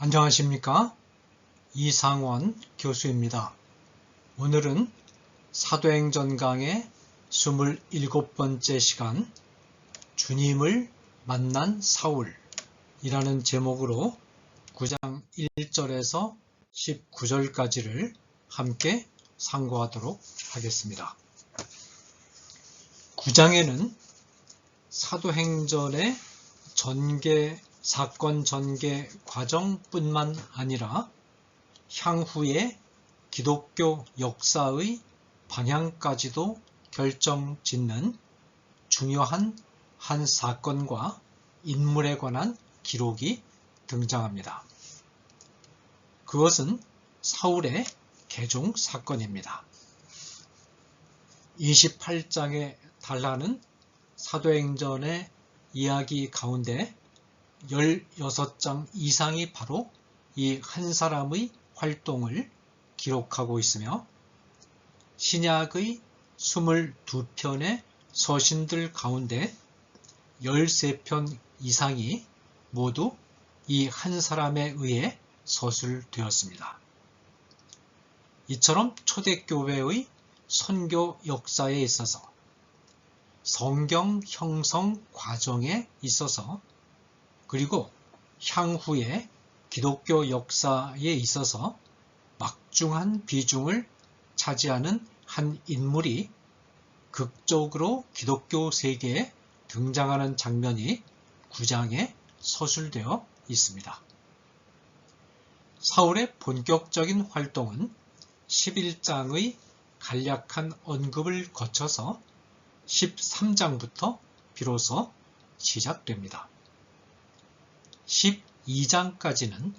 안녕하십니까? 이상원 교수입니다. 오늘은 사도행전 강의 27번째 시간 주님을 만난 사울이라는 제목으로 9장 1절에서 19절까지를 함께 상고하도록 하겠습니다. 9장에는 사도행전의 사건 전개 과정뿐만 아니라 향후의 기독교 역사의 방향까지도 결정짓는 중요한 한 사건과 인물에 관한 기록이 등장합니다. 그것은 사울의 개종 사건입니다. 28장에 달하는 사도행전의 이야기 가운데 16장 이상이 바로 이 한 사람의 활동을 기록하고 있으며 신약의 22편의 서신들 가운데 13편 이상이 모두 이 한 사람에 의해 서술되었습니다. 이처럼 초대교회의 선교 역사에 있어서 성경 형성 과정에 있어서 그리고 향후의 기독교 역사에 있어서 막중한 비중을 차지하는 한 인물이 극적으로 기독교 세계에 등장하는 장면이 9장에 서술되어 있습니다. 사울의 본격적인 활동은 11장의 간략한 언급을 거쳐서 13장부터 비로소 시작됩니다. 12장까지는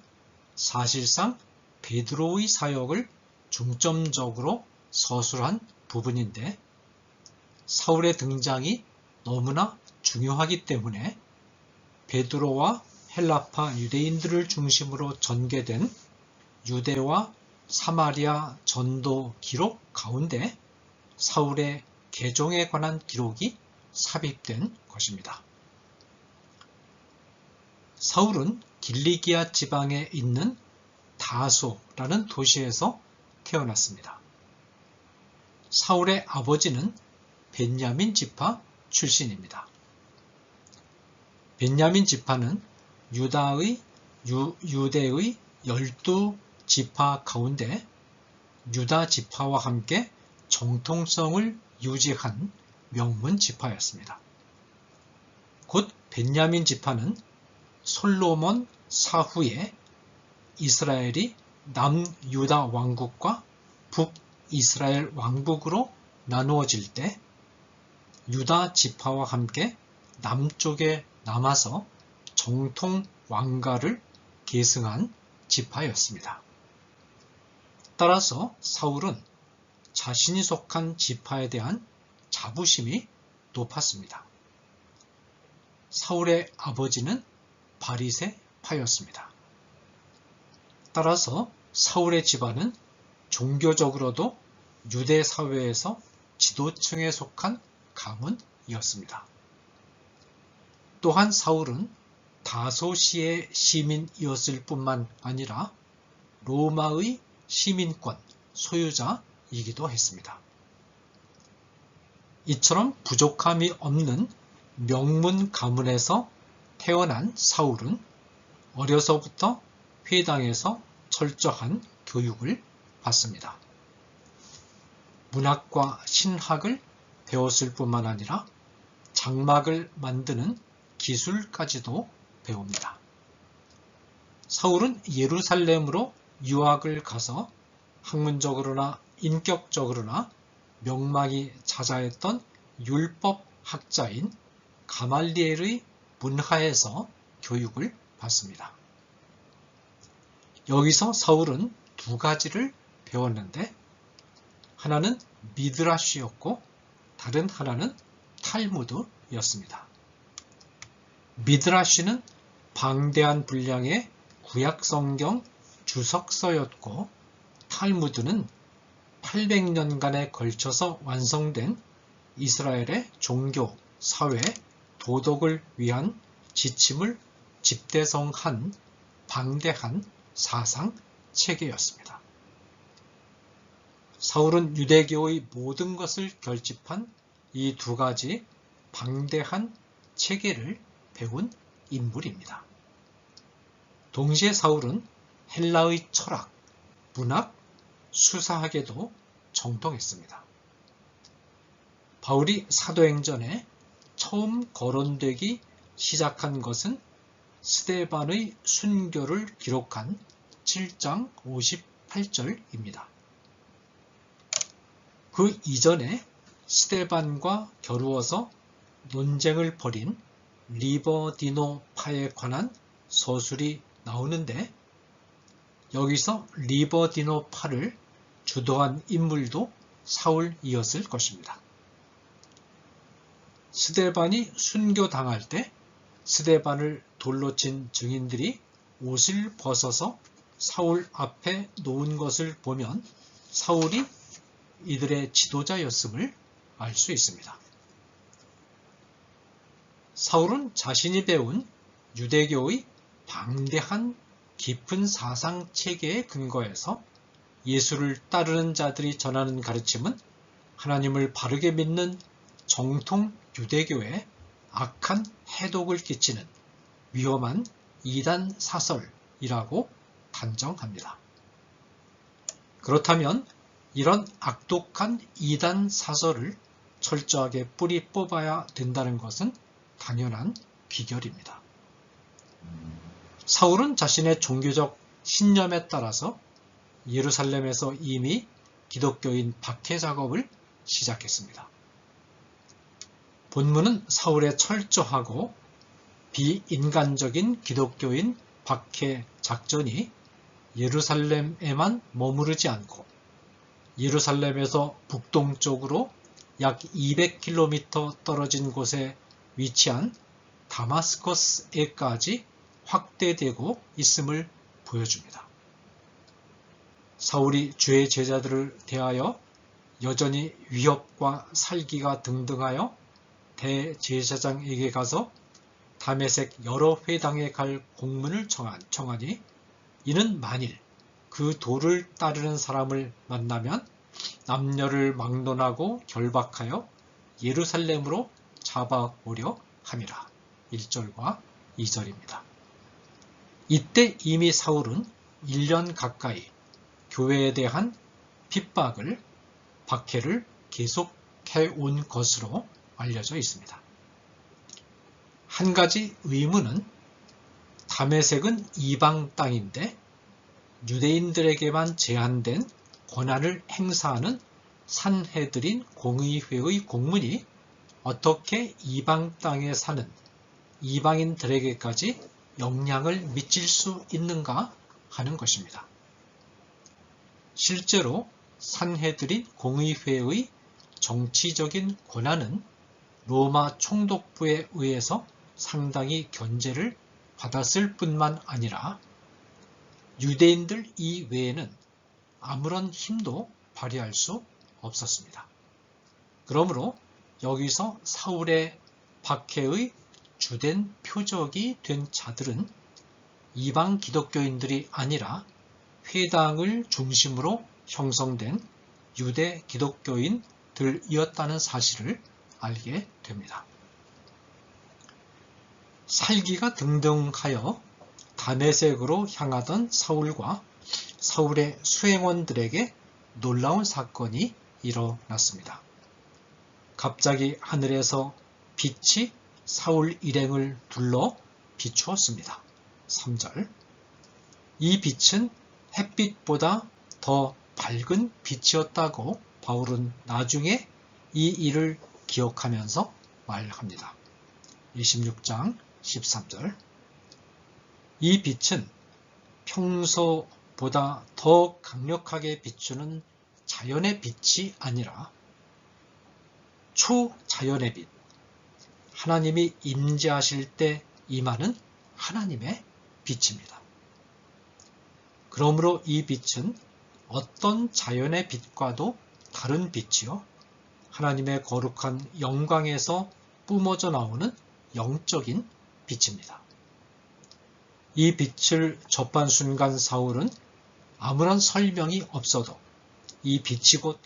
사실상 베드로의 사역을 중점적으로 서술한 부분인데 사울의 등장이 너무나 중요하기 때문에 베드로와 헬라파 유대인들을 중심으로 전개된 유대와 사마리아 전도 기록 가운데 사울의 개종에 관한 기록이 삽입된 것입니다. 사울은 길리기아 지방에 있는 다소라는 도시에서 태어났습니다. 사울의 아버지는 벤야민 지파 출신입니다. 벤야민 지파는 유대의 12지파 가운데 유다 지파와 함께 정통성을 유지한 명문 지파였습니다. 곧 벤야민 지파는 솔로몬 사후에 이스라엘이 남유다 왕국과 북이스라엘 왕국으로 나누어질 때 유다 지파와 함께 남쪽에 남아서 정통 왕가를 계승한 지파였습니다. 따라서 사울은 자신이 속한 지파에 대한 자부심이 높았습니다. 사울의 아버지는 바리새파였습니다. 따라서 사울의 집안은 종교적으로도 유대 사회에서 지도층에 속한 가문이었습니다. 또한 사울은 다소시의 시민이었을 뿐만 아니라 로마의 시민권 소유자이기도 했습니다. 이처럼 부족함이 없는 명문 가문에서 태어난 사울은 어려서부터 회당에서 철저한 교육을 받습니다. 문학과 신학을 배웠을 뿐만 아니라 장막을 만드는 기술까지도 배웁니다. 사울은 예루살렘으로 유학을 가서 학문적으로나 인격적으로나 명망이 자자했던 율법학자인 가말리엘의 문하에서 교육을 받습니다. 여기서 사울은 두 가지를 배웠는데 하나는 미드라시였고 다른 하나는 탈무드였습니다. 미드라시는 방대한 분량의 구약성경 주석서였고 탈무드는 800년간에 걸쳐서 완성된 이스라엘의 종교, 사회, 도덕을 위한 지침을 집대성한 방대한 사상 체계였습니다. 사울은 유대교의 모든 것을 결집한 이 두 가지 방대한 체계를 배운 인물입니다. 동시에 사울은 헬라의 철학, 문학, 수사학에도 정통했습니다. 바울이 사도행전에 처음 거론되기 시작한 것은 스데반의 순교를 기록한 7장 58절입니다. 그 이전에 스데반과 겨루어서 논쟁을 벌인 리버디노파에 관한 서술이 나오는데 여기서 리버디노파를 주도한 인물도 사울이었을 것입니다. 스데반이 순교당할 때 스데반을 돌로 친 증인들이 옷을 벗어서 사울 앞에 놓은 것을 보면 사울이 이들의 지도자였음을 알 수 있습니다. 사울은 자신이 배운 유대교의 방대한 깊은 사상 체계에 근거해서 예수를 따르는 자들이 전하는 가르침은 하나님을 바르게 믿는 정통 유대교에 악한 해독을 끼치는 위험한 이단 사설이라고 단정합니다. 그렇다면 이런 악독한 이단 사설을 철저하게 뿌리 뽑아야 된다는 것은 당연한 귀결입니다. 사울은 자신의 종교적 신념에 따라서 예루살렘에서 이미 기독교인 박해 작업을 시작했습니다. 본문은 사울의 철저하고 비인간적인 기독교인 박해 작전이 예루살렘에만 머무르지 않고 예루살렘에서 북동쪽으로 약 200km 떨어진 곳에 위치한 다마스커스에까지 확대되고 있음을 보여줍니다. 사울이 주의 제자들을 대하여 여전히 위협과 살기가 등등하여 대제사장에게 가서 다메섹 여러 회당에 갈 공문을 청하니 이는 만일 그 도를 따르는 사람을 만나면 남녀를 막론하고 결박하여 예루살렘으로 잡아오려 함이라. 1절과 2절입니다. 이때 이미 사울은 1년 가까이 교회에 대한 핍박을, 박해를 계속해온 것으로 알려져 있습니다. 한 가지 의문은 다메섹은 이방 땅인데 유대인들에게만 제한된 권한을 행사하는 산헤드린 공의회의 공문이 어떻게 이방 땅에 사는 이방인들에게까지 영향을 미칠 수 있는가 하는 것입니다. 실제로 산헤드린 공의회의 정치적인 권한은 로마 총독부에 의해서 상당히 견제를 받았을 뿐만 아니라 유대인들 이외에는 아무런 힘도 발휘할 수 없었습니다. 그러므로 여기서 사울의 박해의 주된 표적이 된 자들은 이방 기독교인들이 아니라 회당을 중심으로 형성된 유대 기독교인들이었다는 사실을 알게 됩니다. 살기가 등등하여 다메섹으로 향하던 사울과 사울의 수행원들에게 놀라운 사건이 일어났습니다. 갑자기 하늘에서 빛이 사울 일행을 둘러 비추었습니다. 3절. 이 빛은 햇빛보다 더 밝은 빛이었다고 바울은 나중에 이 일을 기억하면서 말합니다. 26장 13절. 이 빛은 평소보다 더 강력하게 비추는 자연의 빛이 아니라 초자연의 빛, 하나님이 임재하실 때 임하는 하나님의 빛입니다. 그러므로 이 빛은 어떤 자연의 빛과도 다른 빛이요, 하나님의 거룩한 영광에서 뿜어져 나오는 영적인 빛입니다. 이 빛을 접한 순간 사울은 아무런 설명이 없어도 이 빛이 곧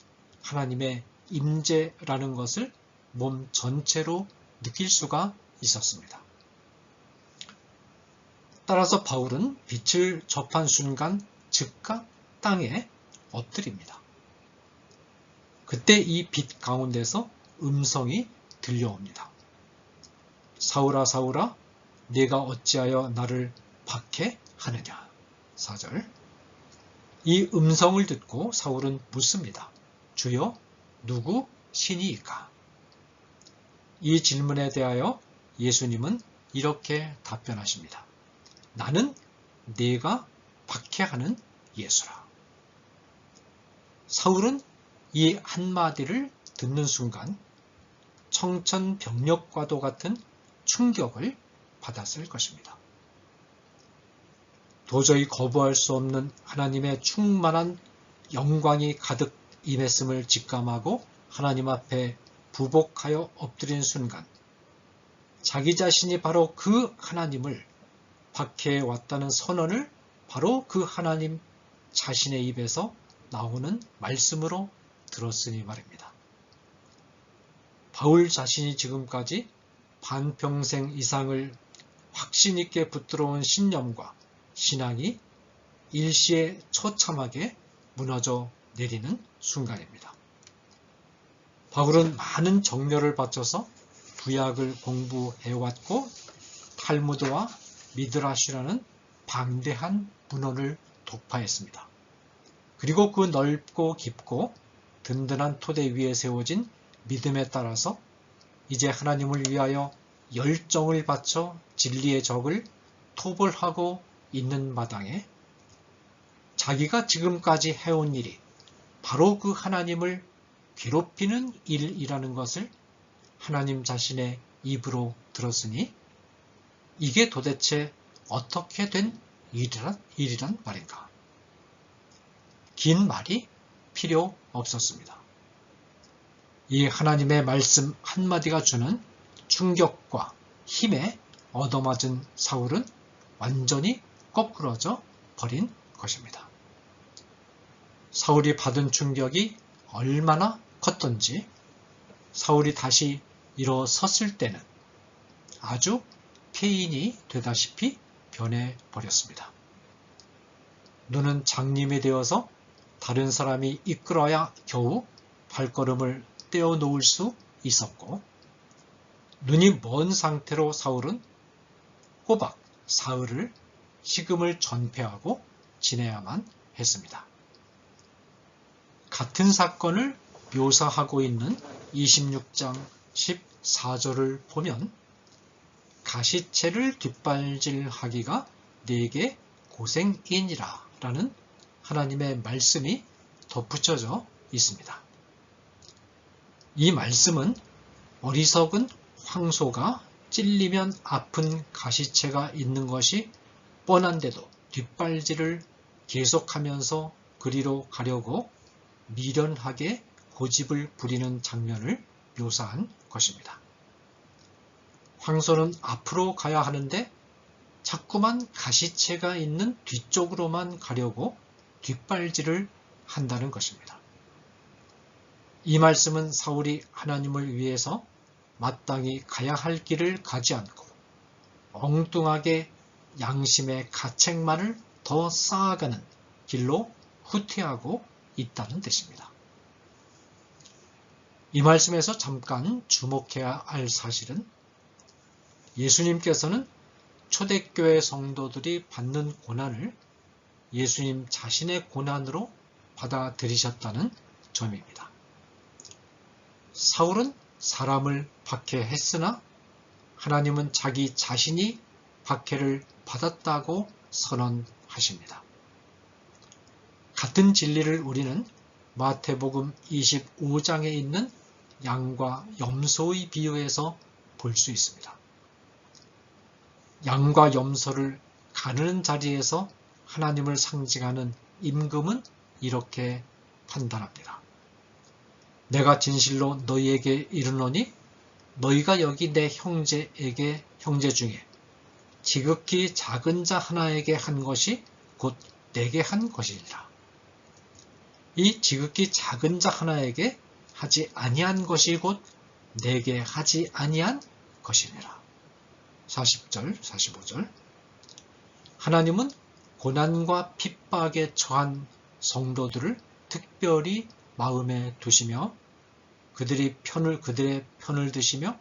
하나님의 임재라는 것을 몸 전체로 느낄 수가 있었습니다. 따라서 바울은 빛을 접한 순간 즉각 땅에 엎드립니다. 그때 이 빛 가운데서 음성이 들려옵니다. 사울아 사울아 네가 어찌하여 나를 박해하느냐. 4절. 이 음성을 듣고 사울은 묻습니다. 주여 누구 신이이까? 이 질문에 대하여 예수님은 이렇게 답변하십니다. 나는 네가 박해하는 예수라. 사울은 이 한마디를 듣는 순간 청천벽력과도 같은 충격을 받았을 것입니다. 도저히 거부할 수 없는 하나님의 충만한 영광이 가득 임했음을 직감하고 하나님 앞에 부복하여 엎드린 순간 자기 자신이 바로 그 하나님을 박해해 왔다는 선언을 바로 그 하나님 자신의 입에서 나오는 말씀으로 들었으니 말입니다. 바울 자신이 지금까지 반평생 이상을 확신 있게 붙들어온 신념과 신앙이 일시에 처참하게 무너져 내리는 순간입니다. 바울은 많은 정열을 바쳐서 구약을 공부해왔고 탈무드와 미드라시라는 방대한 문헌을 독파했습니다. 그리고 그 넓고 깊고 든든한 토대 위에 세워진 믿음에 따라서 이제 하나님을 위하여 열정을 바쳐 진리의 적을 토벌하고 있는 마당에 자기가 지금까지 해온 일이 바로 그 하나님을 괴롭히는 일이라는 것을 하나님 자신의 입으로 들었으니 이게 도대체 어떻게 된 일이란 말인가? 긴 말이 필요 없었습니다. 이 하나님의 말씀 한마디가 주는 충격과 힘에 얻어맞은 사울은 완전히 거꾸러져 버린 것입니다. 사울이 받은 충격이 얼마나 컸던지 사울이 다시 일어섰을 때는 아주 폐인이 되다시피 변해버렸습니다. 눈은 장님이 되어서 다른 사람이 이끌어야 겨우 발걸음을 떼어놓을 수 있었고 눈이 먼 상태로 사울은 꼬박 사흘을 식음을 전폐하고 지내야만 했습니다. 같은 사건을 묘사하고 있는 26장 14절을 보면 가시채를 뒷발질하기가 네게 고생이니라 라는 하나님의 말씀이 덧붙여져 있습니다. 이 말씀은 어리석은 황소가 찔리면 아픈 가시채가 있는 것이 뻔한데도 뒷발질을 계속하면서 그리로 가려고 미련하게 고집을 부리는 장면을 묘사한 것입니다. 황소는 앞으로 가야 하는데 자꾸만 가시채가 있는 뒤쪽으로만 가려고 뒷발질을 한다는 것입니다. 이 말씀은 사울이 하나님을 위해서 마땅히 가야 할 길을 가지 않고 엉뚱하게 양심의 가책만을 더 쌓아가는 길로 후퇴하고 있다는 뜻입니다. 이 말씀에서 잠깐 주목해야 할 사실은 예수님께서는 초대교회 성도들이 받는 고난을 예수님 자신의 고난으로 받아들이셨다는 점입니다. 사울은 사람을 박해했으나 하나님은 자기 자신이 박해를 받았다고 선언하십니다. 같은 진리를 우리는 마태복음 25장에 있는 양과 염소의 비유에서 볼 수 있습니다. 양과 염소를 가르는 자리에서 하나님을 상징하는 임금은 이렇게 판단합니다. 내가 진실로 너희에게 이르노니 너희가 여기 내 형제 중에 지극히 작은 자 하나에게 한 것이 곧 내게 한 것이니라. 이 지극히 작은 자 하나에게 하지 아니한 것이 곧 내게 하지 아니한 것이니라. 40절, 45절. 하나님은 고난과 핍박에 처한 성도들을 특별히 마음에 두시며 그들의 편을 드시며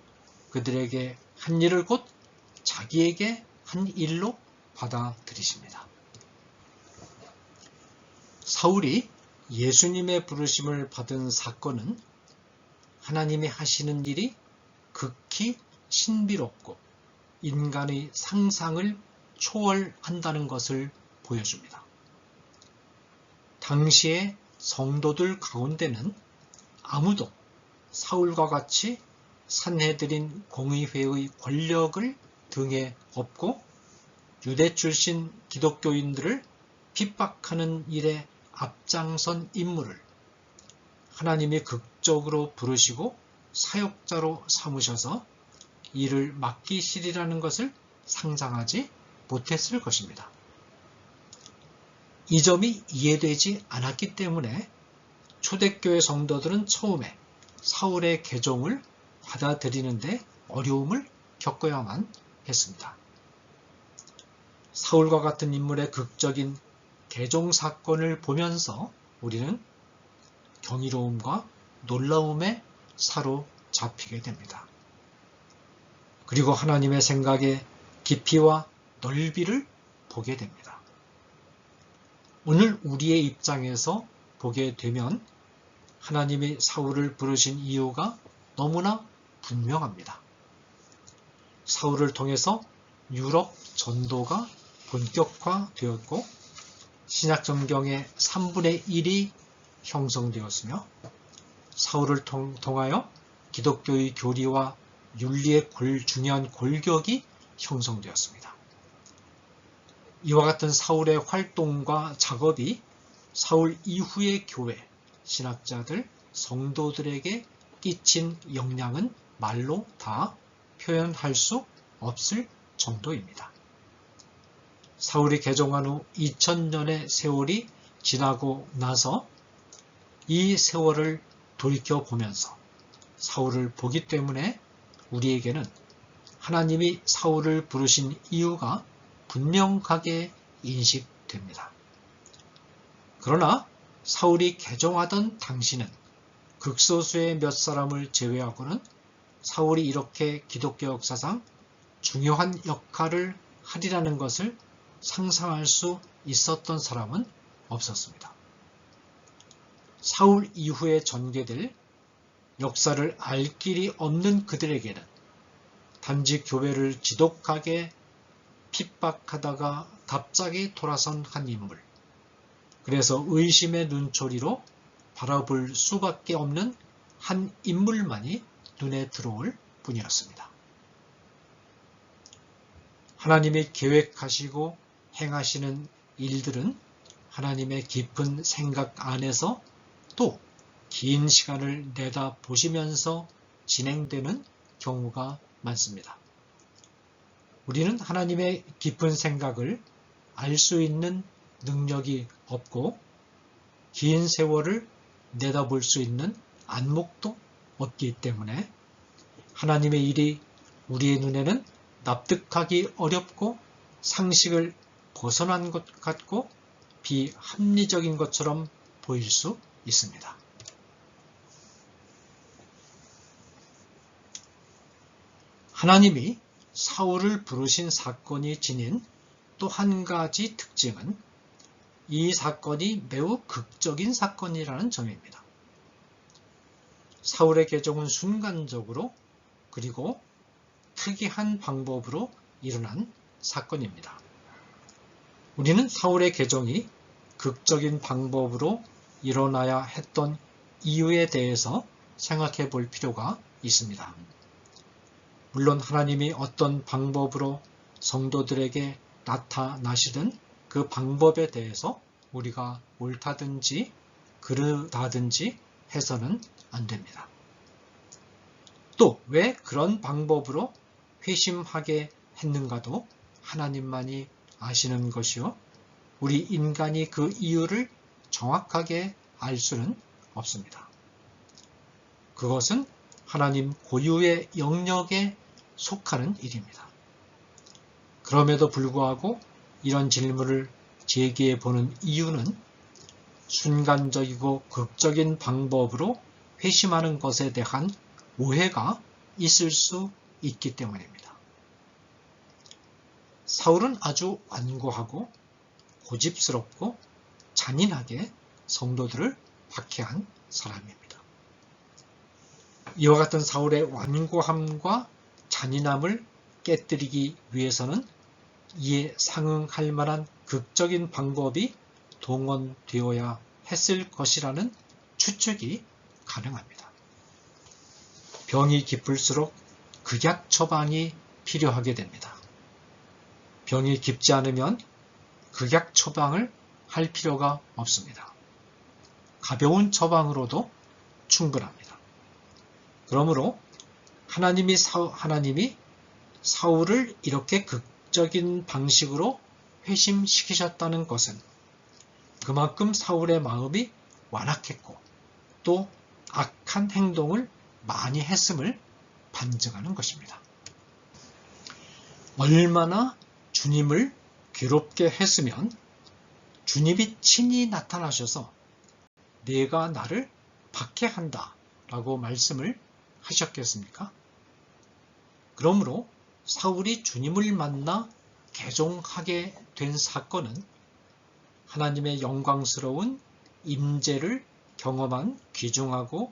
그들에게 한 일을 곧 자기에게 한 일로 받아들이십니다. 사울이 예수님의 부르심을 받은 사건은 하나님이 하시는 일이 극히 신비롭고 인간의 상상을 초월한다는 것을 보여줍니다. 당시의 성도들 가운데는 아무도 사울과 같이 산헤드린 공의회의 권력을 등에 업고 유대 출신 기독교인들을 핍박하는 일에 앞장선 인물을 하나님이 극적으로 부르시고 사역자로 삼으셔서 이를 맡기시리라는 것을 상상하지 못했을 것입니다. 이 점이 이해되지 않았기 때문에 초대교회 성도들은 처음에 사울의 개종을 받아들이는데 어려움을 겪어야만 했습니다. 사울과 같은 인물의 극적인 개종 사건을 보면서 우리는 경이로움과 놀라움에 사로잡히게 됩니다. 그리고 하나님의 생각의 깊이와 넓이를 보게 됩니다. 오늘 우리의 입장에서 보게 되면 하나님이 사울을 부르신 이유가 너무나 분명합니다. 사울을 통해서 유럽 전도가 본격화되었고 신약성경의 3분의 1이 형성되었으며 사울을 통하여 기독교의 교리와 윤리의 중요한 골격이 형성되었습니다. 이와 같은 사울의 활동과 작업이 사울 이후의 교회, 신학자들, 성도들에게 끼친 영향은 말로 다 표현할 수 없을 정도입니다. 사울이 개종한 후 2000년의 세월이 지나고 나서 이 세월을 돌이켜보면서 사울을 보기 때문에 우리에게는 하나님이 사울을 부르신 이유가 분명하게 인식됩니다. 그러나 사울이 개종하던 당시는 극소수의 몇 사람을 제외하고는 사울이 이렇게 기독교 역사상 중요한 역할을 하리라는 것을 상상할 수 있었던 사람은 없었습니다. 사울 이후에 전개될 역사를 알 길이 없는 그들에게는 단지 교회를 지독하게 핍박하다가 갑자기 돌아선 한 인물, 그래서 의심의 눈초리로 바라볼 수밖에 없는 한 인물만이 눈에 들어올 뿐이었습니다. 하나님이 계획하시고 행하시는 일들은 하나님의 깊은 생각 안에서 또 긴 시간을 내다보시면서 진행되는 경우가 많습니다. 우리는 하나님의 깊은 생각을 알 수 있는 능력이 없고 긴 세월을 내다볼 수 있는 안목도 없기 때문에 하나님의 일이 우리의 눈에는 납득하기 어렵고 상식을 벗어난 것 같고 비합리적인 것처럼 보일 수 있습니다. 하나님이 사울을 부르신 사건이 지닌 또 한 가지 특징은 이 사건이 매우 극적인 사건이라는 점입니다. 사울의 개종은 순간적으로 그리고 특이한 방법으로 일어난 사건입니다. 우리는 사울의 개종이 극적인 방법으로 일어나야 했던 이유에 대해서 생각해 볼 필요가 있습니다. 물론 하나님이 어떤 방법으로 성도들에게 나타나시든 그 방법에 대해서 우리가 옳다든지 그르다든지 해서는 안 됩니다. 또 왜 그런 방법으로 회심하게 했는가도 하나님만이 아시는 것이요. 우리 인간이 그 이유를 정확하게 알 수는 없습니다. 그것은 하나님 고유의 영역에 속하는 일입니다. 그럼에도 불구하고 이런 질문을 제기해 보는 이유는 순간적이고 극적인 방법으로 회심하는 것에 대한 오해가 있을 수 있기 때문입니다. 사울은 아주 완고하고 고집스럽고 잔인하게 성도들을 박해한 사람입니다. 이와 같은 사울의 완고함과 잔인함을 깨뜨리기 위해서는 이에 상응할 만한 극적인 방법이 동원되어야 했을 것이라는 추측이 가능합니다. 병이 깊을수록 극약 처방이 필요하게 됩니다. 병이 깊지 않으면 극약 처방을 할 필요가 없습니다. 가벼운 처방으로도 충분합니다. 그러므로 하나님이 사울을 이렇게 극적인 방식으로 회심시키셨다는 것은 그만큼 사울의 마음이 완악했고 또 악한 행동을 많이 했음을 반증하는 것입니다. 얼마나 주님을 괴롭게 했으면 주님이 친히 나타나셔서 내가 나를 박해한다 라고 말씀을 하셨겠습니까? 그러므로 사울이 주님을 만나 개종하게 된 사건은 하나님의 영광스러운 임재를 경험한 귀중하고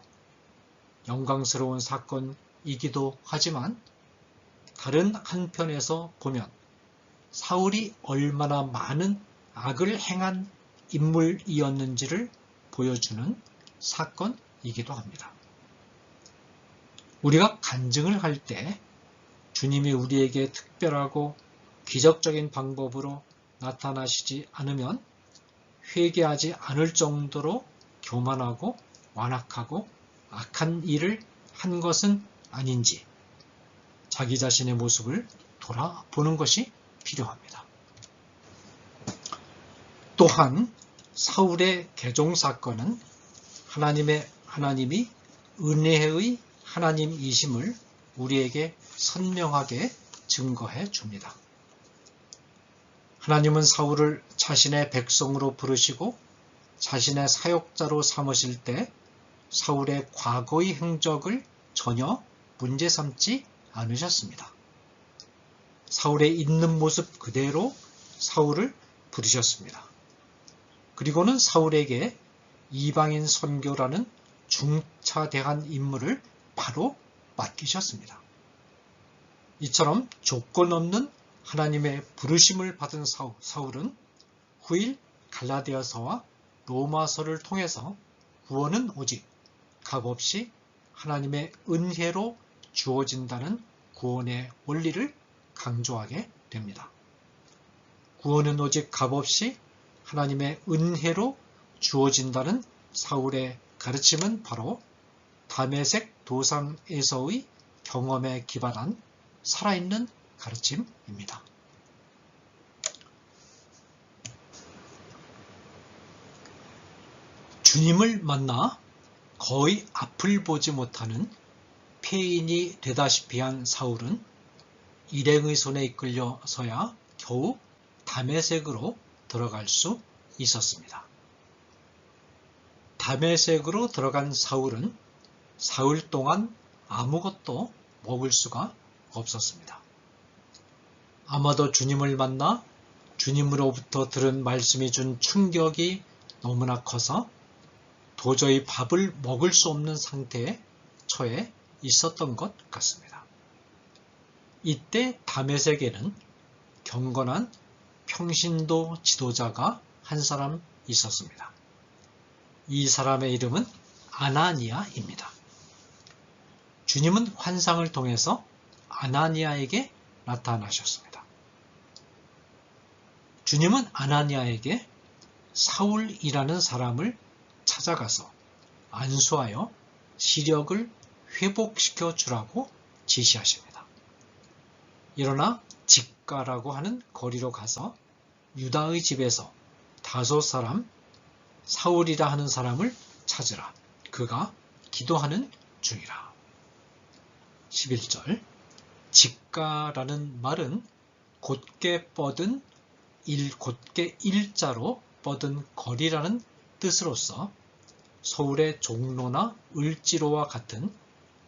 영광스러운 사건이기도 하지만 다른 한편에서 보면 사울이 얼마나 많은 악을 행한 인물이었는지를 보여주는 사건이기도 합니다. 우리가 간증을 할 때 주님이 우리에게 특별하고 기적적인 방법으로 나타나시지 않으면 회개하지 않을 정도로 교만하고 완악하고 악한 일을 한 것은 아닌지 자기 자신의 모습을 돌아보는 것이 필요합니다. 또한 사울의 개종 사건은 하나님이 은혜의 하나님이심을 우리에게 선명하게 증거해 줍니다. 하나님은 사울을 자신의 백성으로 부르시고 자신의 사역자로 삼으실 때 사울의 과거의 행적을 전혀 문제 삼지 않으셨습니다. 사울의 있는 모습 그대로 사울을 부르셨습니다. 그리고는 사울에게 이방인 선교라는 중차대한 임무를 바로 맡기셨습니다. 이처럼 조건 없는 하나님의 부르심을 받은 사울은 후일 갈라디아서와 로마서를 통해서 구원은 오직 값없이 하나님의 은혜로 주어진다는 구원의 원리를 강조하게 됩니다. 구원은 오직 값없이 하나님의 은혜로 주어진다는 사울의 가르침은 바로 다메섹 도상에서의 경험에 기반한 살아있는 가르침입니다. 주님을 만나 거의 앞을 보지 못하는 폐인이 되다시피 한 사울은 일행의 손에 이끌려서야 겨우 다메섹으로 들어갈 수 있었습니다. 다메섹으로 들어간 사울은 사흘 동안 아무것도 먹을 수가 없었습니다. 아마도 주님을 만나 주님으로부터 들은 말씀이 준 충격이 너무나 커서 도저히 밥을 먹을 수 없는 상태에 처해 있었던 것 같습니다. 이때 다메섹에는 경건한 평신도 지도자가 한 사람 있었습니다. 이 사람의 이름은 아나니아입니다. 주님은 환상을 통해서 아나니아에게 나타나셨습니다. 주님은 아나니아에게 사울이라는 사람을 찾아가서 안수하여 시력을 회복시켜 주라고 지시하십니다. 그러나 직가라고 하는 거리로 가서 유다의 집에서 5사람 사울이라 하는 사람을 찾으라. 그가 기도하는 중이라. 11절 직가라는 말은 곧게 뻗은 곧게 일자로 뻗은 거리라는 뜻으로서 서울의 종로나 을지로와 같은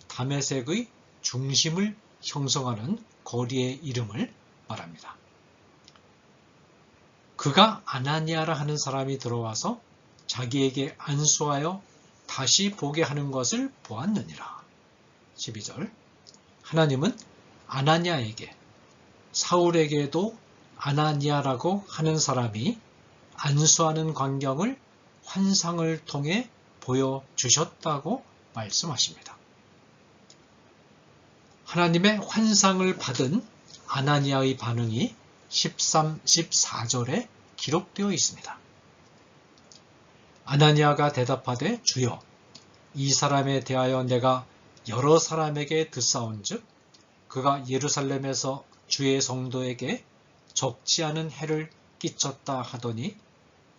다메섹의 중심을 형성하는 거리의 이름을 말합니다. 그가 아나니아라 하는 사람이 들어와서 자기에게 안수하여 다시 보게 하는 것을 보았느니라. 12절 하나님은 아나니아에게 사울에게도 아나니아라고 하는 사람이 안수하는 광경을 환상을 통해 보여주셨다고 말씀하십니다. 하나님의 환상을 받은 아나니아의 반응이 13, 14절에 기록되어 있습니다. 아나니아가 대답하되 주여 이 사람에 대하여 내가 여러 사람에게 듣사온즉 그가 예루살렘에서 주의 성도에게 적지 않은 해를 끼쳤다 하더니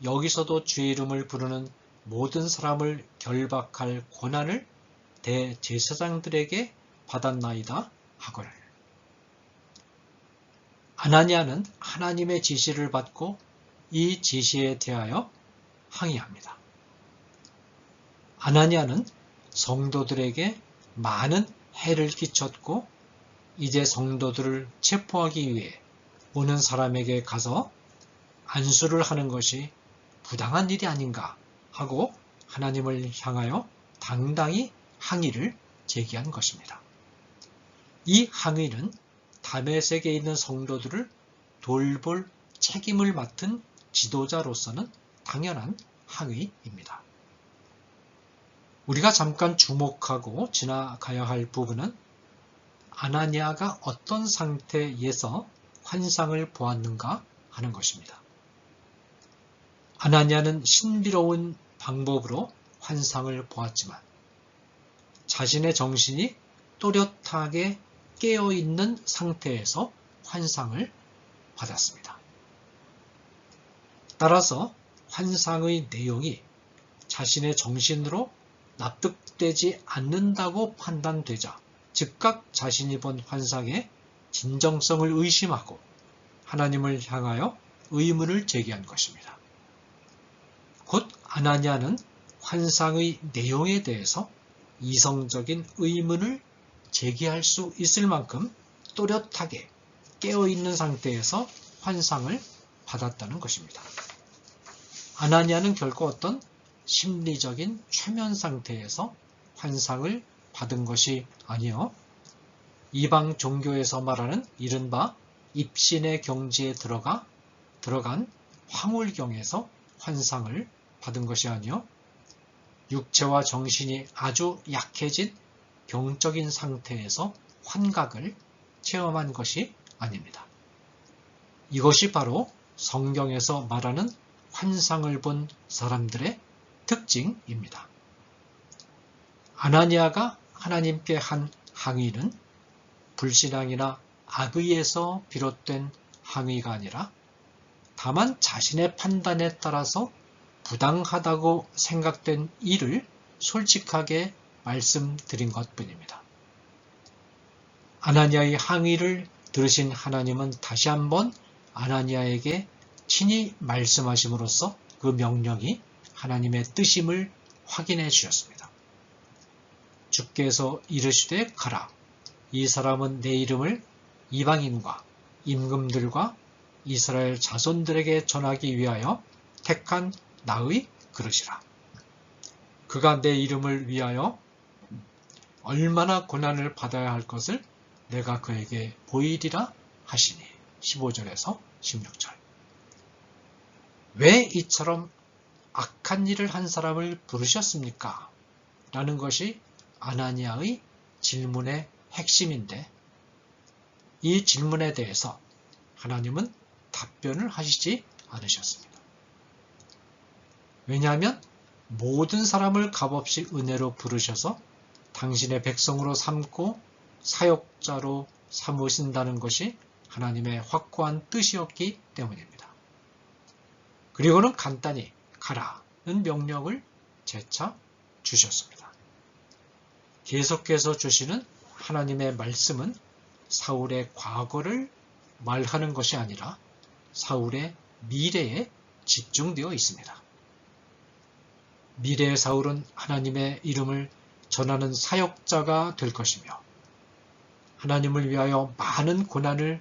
여기서도 주의 이름을 부르는 모든 사람을 결박할 권한을 대제사장들에게 받았나이다 하거늘. 아나니아는 하나님의 지시를 받고 이 지시에 대하여 항의합니다. 아나니아는 성도들에게 많은 해를 끼쳤고 이제 성도들을 체포하기 위해 오는 사람에게 가서 안수를 하는 것이 부당한 일이 아닌가 하고 하나님을 향하여 당당히 항의를 제기한 것입니다. 이 항의는 다메섹에 있는 성도들을 돌볼 책임을 맡은 지도자로서는 당연한 항의입니다. 우리가 잠깐 주목하고 지나가야 할 부분은 아나니아가 어떤 상태에서 환상을 보았는가 하는 것입니다. 아나니아는 신비로운 방법으로 환상을 보았지만 자신의 정신이 또렷하게 깨어있는 상태에서 환상을 받았습니다. 따라서 환상의 내용이 자신의 정신으로 납득되지 않는다고 판단되자 즉각 자신이 본 환상의 진정성을 의심하고 하나님을 향하여 의문을 제기한 것입니다. 곧 아나니아는 환상의 내용에 대해서 이성적인 의문을 제기할 수 있을 만큼 또렷하게 깨어있는 상태에서 환상을 받았다는 것입니다. 아나니아는 결코 어떤 심리적인 최면 상태에서 환상을 받은 것이 아니요 이방 종교에서 말하는 이른바 입신의 경지에 들어간 황홀경에서 환상을 받은 것이 아니요 육체와 정신이 아주 약해진 병적인 상태에서 환각을 체험한 것이 아닙니다. 이것이 바로 성경에서 말하는 환상을 본 사람들의 특징입니다. 아나니아가 하나님께 한 항의는 불신앙이나 악의에서 비롯된 항의가 아니라 다만 자신의 판단에 따라서 부당하다고 생각된 일을 솔직하게 말씀드린 것뿐입니다. 아나니아의 항의를 들으신 하나님은 다시 한번 아나니아에게 친히 말씀하심으로써 그 명령이 하나님의 뜻임을 확인해 주셨습니다. 주께서 이르시되 가라. 이 사람은 내 이름을 이방인과 임금들과 이스라엘 자손들에게 전하기 위하여 택한 나의 그릇이라. 그가 내 이름을 위하여 얼마나 고난을 받아야 할 것을 내가 그에게 보이리라 하시니. 15절에서 16절. 왜 이처럼 악한 일을 한 사람을 부르셨습니까? 라는 것이 아나니아의 질문의 핵심인데 이 질문에 대해서 하나님은 답변을 하시지 않으셨습니다. 왜냐하면 모든 사람을 값없이 은혜로 부르셔서 당신의 백성으로 삼고 사역자로 삼으신다는 것이 하나님의 확고한 뜻이었기 때문입니다. 그리고는 간단히 가라는 명령을 재차 주셨습니다. 계속해서 주시는 하나님의 말씀은 사울의 과거를 말하는 것이 아니라 사울의 미래에 집중되어 있습니다. 미래의 사울은 하나님의 이름을 전하는 사역자가 될 것이며 하나님을 위하여 많은 고난을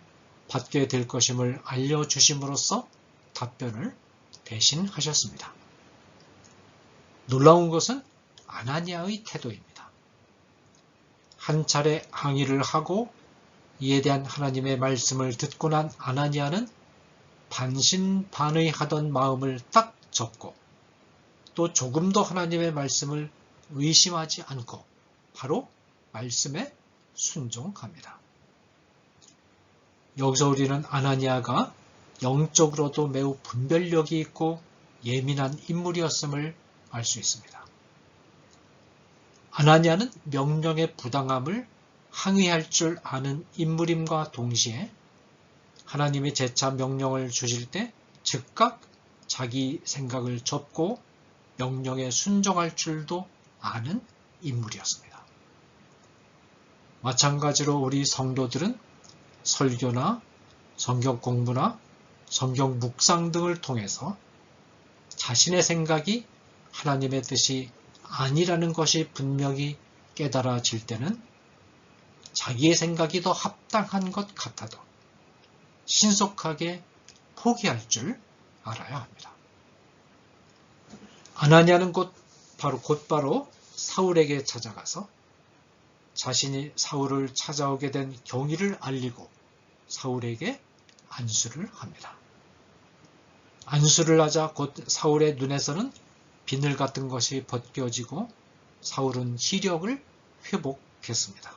받게 될 것임을 알려주심으로써 답변을 대신하셨습니다. 놀라운 것은 아나니아의 태도입니다. 한 차례 항의를 하고 이에 대한 하나님의 말씀을 듣고 난 아나니아는 반신반의하던 마음을 딱 접고 또 조금도 하나님의 말씀을 의심하지 않고 바로 말씀에 순종합니다. 여기서 우리는 아나니아가 영적으로도 매우 분별력이 있고 예민한 인물이었음을 알 수 있습니다. 아나니아는 명령의 부당함을 항의할 줄 아는 인물임과 동시에 하나님이 재차 명령을 주실 때 즉각 자기 생각을 접고 명령에 순종할 줄도 아는 인물이었습니다. 마찬가지로 우리 성도들은 설교나 성경 공부나 성경 묵상 등을 통해서 자신의 생각이 하나님의 뜻이 아니라는 것이 분명히 깨달아질 때는 자기의 생각이 더 합당한 것 같아도 신속하게 포기할 줄 알아야 합니다. 아나니아는 곧바로 사울에게 찾아가서 자신이 사울을 찾아오게 된 경위를 알리고 사울에게 안수를 합니다. 안수를 하자 곧 사울의 눈에서는 비늘 같은 것이 벗겨지고 사울은 시력을 회복했습니다.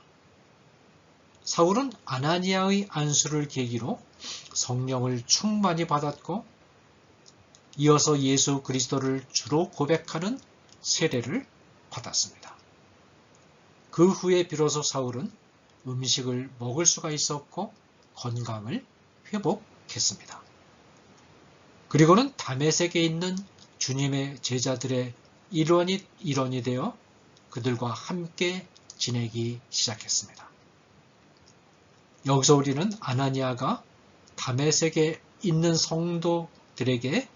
사울은 아나니아의 안수를 계기로 성령을 충만히 받았고 이어서 예수 그리스도를 주로 고백하는 세례를 받았습니다. 그 후에 비로소 사울은 음식을 먹을 수가 있었고 건강을 회복했습니다. 그리고는 다메섹에 있는 주님의 제자들의 일원이 되어 그들과 함께 지내기 시작했습니다. 여기서 우리는 아나니아가 다메섹에 있는 성도들에게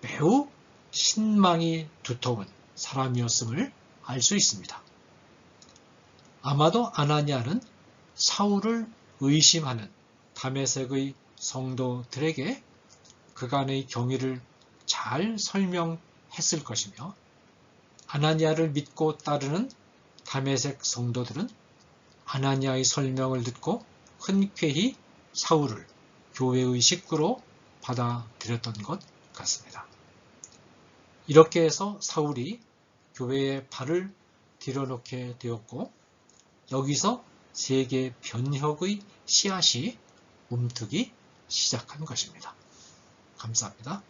매우 신망이 두터운 사람이었음을 알 수 있습니다. 아마도 아나니아는 사울을 의심하는 다메섹의 성도들에게 그간의 경위를 잘 설명했을 것이며 아나니아를 믿고 따르는 다메섹 성도들은 아나니아의 설명을 듣고 흔쾌히 사울을 교회의 식구로 받아들였던 것 같습니다. 이렇게 해서 사울이 교회에 발을 들여놓게 되었고 여기서 세계 변혁의 씨앗이 움트기 시작한 것입니다. 감사합니다.